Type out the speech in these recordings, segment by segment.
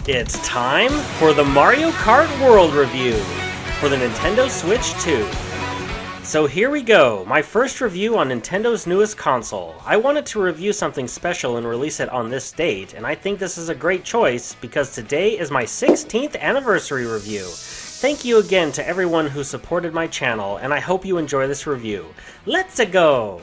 It's time for the Mario Kart World Review for the Nintendo Switch 2. So here we go, my first review on Nintendo's newest console. I wanted to review something special and release it on this date, and I think this is a great choice because today is my 16th anniversary review. Thank you again to everyone who supported my channel, and I hope you enjoy this review. Let's go!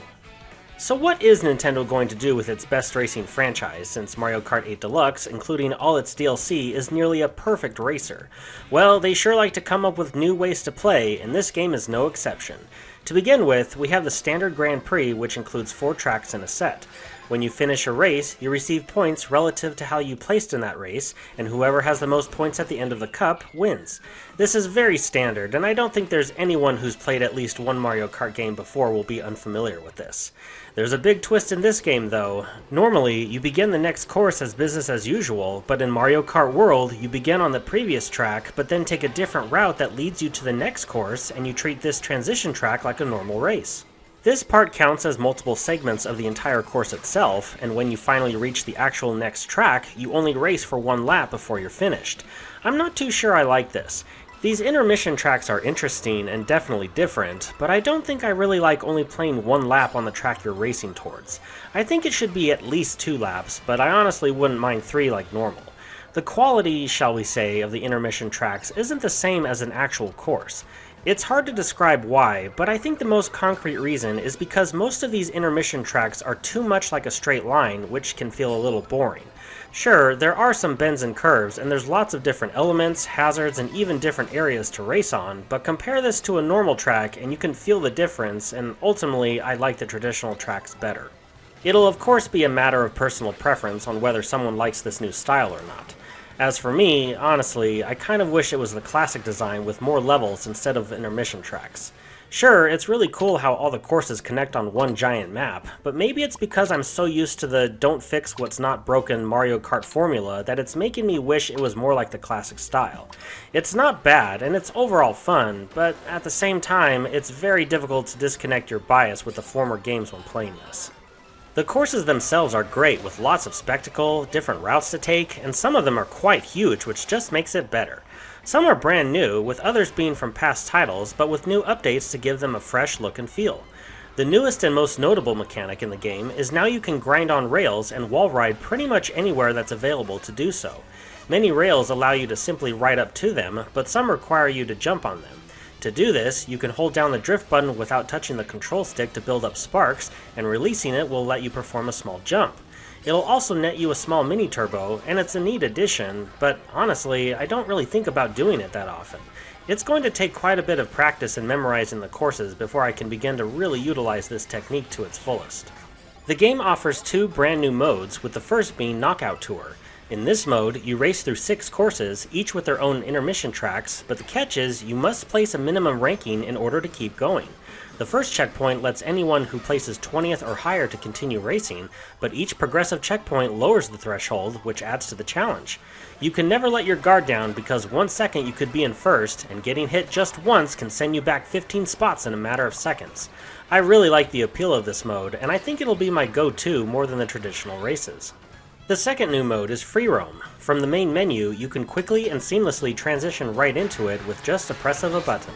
So what is Nintendo going to do with its best racing franchise, since Mario Kart 8 Deluxe, including all its DLC, is nearly a perfect racer? Well, they sure like to come up with new ways to play, and this game is no exception. To begin with, we have the standard Grand Prix, which includes 4 tracks in a set. When you finish a race, you receive points relative to how you placed in that race, and whoever has the most points at the end of the cup wins. This is very standard, and I don't think there's anyone who's played at least one Mario Kart game before will be unfamiliar with this. There's a big twist in this game though. Normally, you begin the next course as business as usual, but in Mario Kart World, you begin on the previous track, but then take a different route that leads you to the next course, and you treat this transition track like a normal race. This part counts as multiple segments of the entire course itself, and when you finally reach the actual next track, you only race for one lap before you're finished. I'm not too sure I like this. These intermission tracks are interesting and definitely different, but I don't think I really like only playing one lap on the track you're racing towards. I think it should be at least 2 laps, but I honestly wouldn't mind 3 like normal. The quality, shall we say, of the intermission tracks isn't the same as an actual course. It's hard to describe why, but I think the most concrete reason is because most of these intermission tracks are too much like a straight line, which can feel a little boring. Sure, there are some bends and curves, and there's lots of different elements, hazards, and even different areas to race on, but compare this to a normal track and you can feel the difference, and ultimately I like the traditional tracks better. It'll of course be a matter of personal preference on whether someone likes this new style or not. As for me, honestly, I kind of wish it was the classic design with more levels instead of intermission tracks. Sure, it's really cool how all the courses connect on one giant map, but maybe it's because I'm so used to the don't fix what's not broken Mario Kart formula that it's making me wish it was more like the classic style. It's not bad, and it's overall fun, but at the same time, it's very difficult to disconnect your bias with the former games when playing this. The courses themselves are great, with lots of spectacle, different routes to take, and some of them are quite huge, which just makes it better. Some are brand new, with others being from past titles, but with new updates to give them a fresh look and feel. The newest and most notable mechanic in the game is now you can grind on rails and wall ride pretty much anywhere that's available to do so. Many rails allow you to simply ride up to them, but some require you to jump on them. To do this, you can hold down the drift button without touching the control stick to build up sparks, and releasing it will let you perform a small jump. It'll also net you a small mini turbo, and it's a neat addition, but honestly, I don't really think about doing it that often. It's going to take quite a bit of practice in memorizing the courses before I can begin to really utilize this technique to its fullest. The game offers 2 brand new modes, with the first being Knockout Tour. In this mode, you race through 6 courses, each with their own intermission tracks, but the catch is you must place a minimum ranking in order to keep going. The first checkpoint lets anyone who places 20th or higher to continue racing, but each progressive checkpoint lowers the threshold, which adds to the challenge. You can never let your guard down because 1 second you could be in first, and getting hit just once can send you back 15 spots in a matter of seconds. I really like the appeal of this mode, and I think it'll be my go-to more than the traditional races. The second new mode is Free Roam. From the main menu, you can quickly and seamlessly transition right into it with just a press of a button.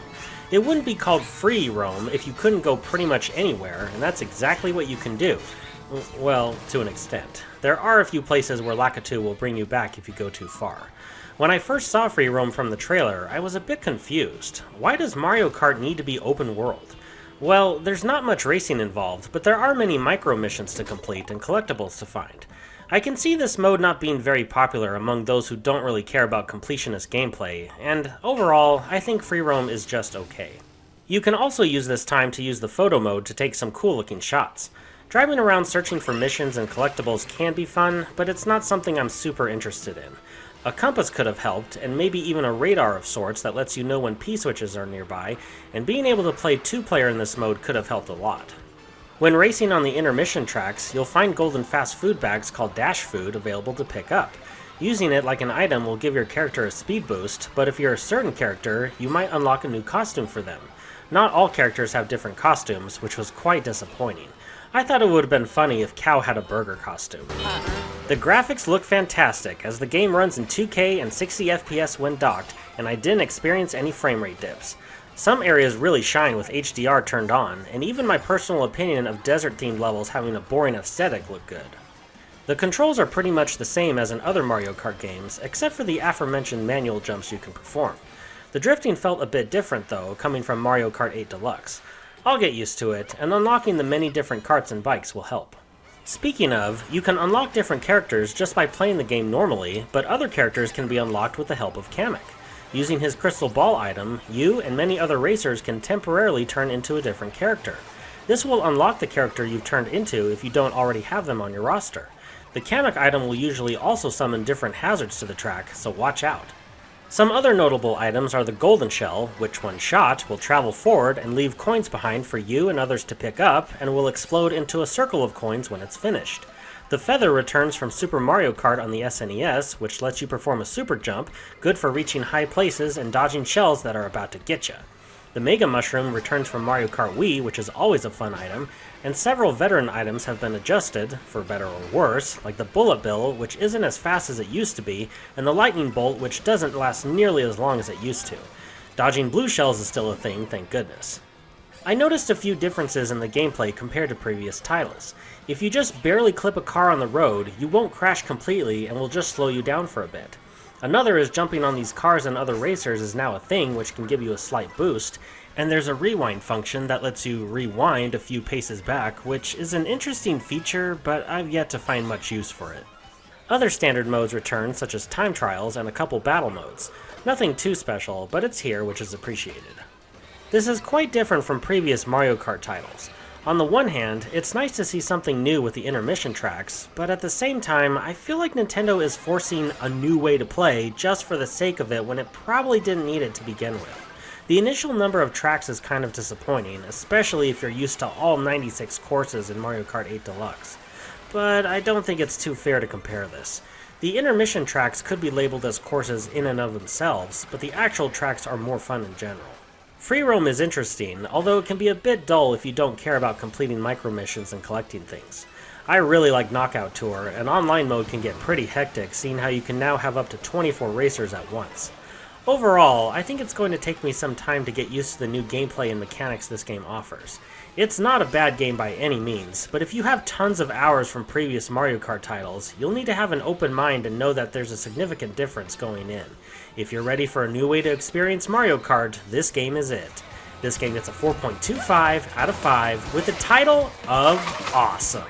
It wouldn't be called Free Roam if you couldn't go pretty much anywhere, and that's exactly what you can do. Well, to an extent. There are a few places where Lakitu will bring you back if you go too far. When I first saw Free Roam from the trailer, I was a bit confused. Why does Mario Kart need to be open world? Well, there's not much racing involved, but there are many micro missions to complete and collectibles to find. I can see this mode not being very popular among those who don't really care about completionist gameplay, and overall, I think Free Roam is just okay. You can also use this time to use the photo mode to take some cool looking shots. Driving around searching for missions and collectibles can be fun, but it's not something I'm super interested in. A compass could have helped, and maybe even a radar of sorts that lets you know when P-switches are nearby, and being able to play 2-player in this mode could have helped a lot. When racing on the intermission tracks, you'll find golden fast food bags called Dash Food available to pick up. Using it like an item will give your character a speed boost, but if you're a certain character, you might unlock a new costume for them. Not all characters have different costumes, which was quite disappointing. I thought it would have been funny if Cow had a burger costume. The graphics look fantastic, as the game runs in 2K and 60 FPS when docked, and I didn't experience any frame rate dips. Some areas really shine with HDR turned on, and even my personal opinion of desert-themed levels having a boring aesthetic looked good. The controls are pretty much the same as in other Mario Kart games, except for the aforementioned manual jumps you can perform. The drifting felt a bit different though, coming from Mario Kart 8 Deluxe. I'll get used to it, and unlocking the many different karts and bikes will help. Speaking of, you can unlock different characters just by playing the game normally, but other characters can be unlocked with the help of Kamek. Using his crystal ball item, you and many other racers can temporarily turn into a different character. This will unlock the character you've turned into if you don't already have them on your roster. The Kamek item will usually also summon different hazards to the track, so watch out. Some other notable items are the Golden Shell, which when shot will travel forward and leave coins behind for you and others to pick up, and will explode into a circle of coins when it's finished. The Feather returns from Super Mario Kart on the SNES, which lets you perform a super jump, good for reaching high places and dodging shells that are about to get you. The Mega Mushroom returns from Mario Kart Wii, which is always a fun item, and several veteran items have been adjusted, for better or worse, like the Bullet Bill, which isn't as fast as it used to be, and the Lightning Bolt, which doesn't last nearly as long as it used to. Dodging blue shells is still a thing, thank goodness. I noticed a few differences in the gameplay compared to previous titles. If you just barely clip a car on the road, you won't crash completely and will just slow you down for a bit. Another is jumping on these cars and other racers is now a thing, which can give you a slight boost, and there's a rewind function that lets you rewind a few paces back, which is an interesting feature, but I've yet to find much use for it. Other standard modes return, such as time trials and a couple battle modes. Nothing too special, but it's here, which is appreciated. This is quite different from previous Mario Kart titles. On the one hand, it's nice to see something new with the intermission tracks, but at the same time, I feel like Nintendo is forcing a new way to play just for the sake of it when it probably didn't need it to begin with. The initial number of tracks is kind of disappointing, especially if you're used to all 96 courses in Mario Kart 8 Deluxe. But I don't think it's too fair to compare this. The intermission tracks could be labeled as courses in and of themselves, but the actual tracks are more fun in general. Free roam is interesting, although it can be a bit dull if you don't care about completing micro missions and collecting things. I really like Knockout Tour, and online mode can get pretty hectic, seeing how you can now have up to 24 racers at once. Overall, I think it's going to take me some time to get used to the new gameplay and mechanics this game offers. It's not a bad game by any means, but if you have tons of hours from previous Mario Kart titles, you'll need to have an open mind and know that there's a significant difference going in. If you're ready for a new way to experience Mario Kart, this game is it. This game gets a 4.25 out of 5 with the title of Awesome.